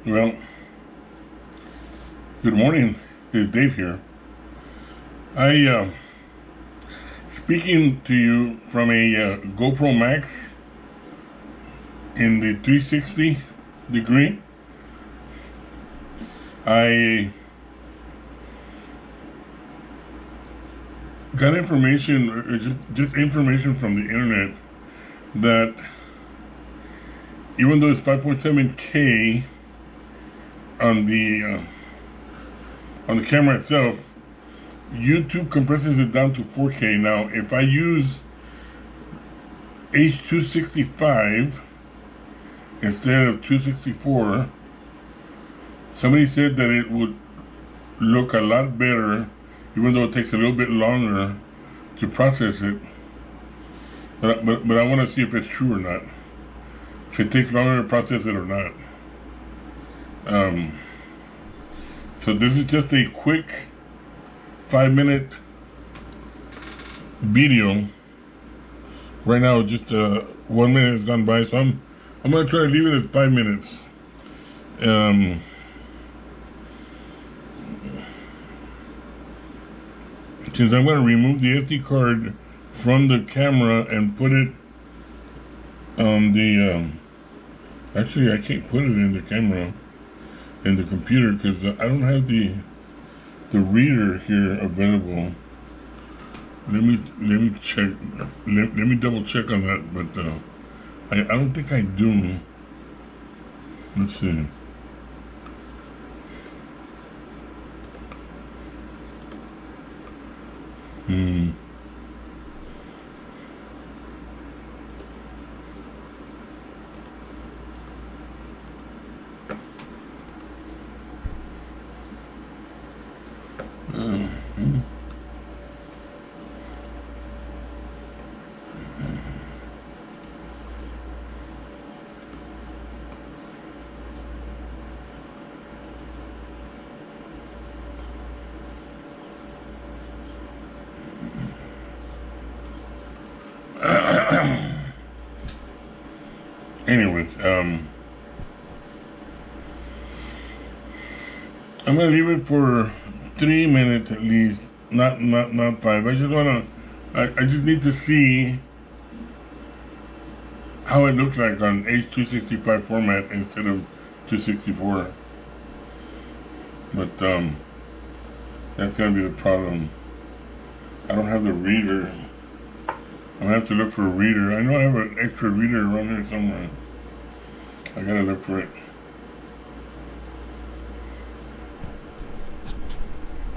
Well, good morning. It's Dave here. I speaking to you from a GoPro Max in the 360 degree. I got information, just information from the internet that even though it's 5.7K on the camera itself, YouTube compresses it down to 4K. Now, if I use H.265 instead of 264, somebody said that it would look a lot better, even though it takes a little bit longer to process it. But I want to see if it's true or not. If it takes longer to process it or not. So this is just a quick 5-minute video. Right now, just 1 minute has gone by, so I'm gonna try to leave it at 5 minutes. Since I'm gonna remove the SD card from the camera and put it on the actually I can't put it in the camera in the computer because I don't have the reader here available. Let me check. Let me double check on that, but I don't think I do. Let's see. Anyways, I'm gonna leave it for 3 minutes at least, not 5. I just need to see how it looks like on H.265 format instead of 264. But that's gonna be the problem. I don't have the reader. I'm gonna have to look for a reader. I know I have an extra reader around here somewhere. I gotta look for it.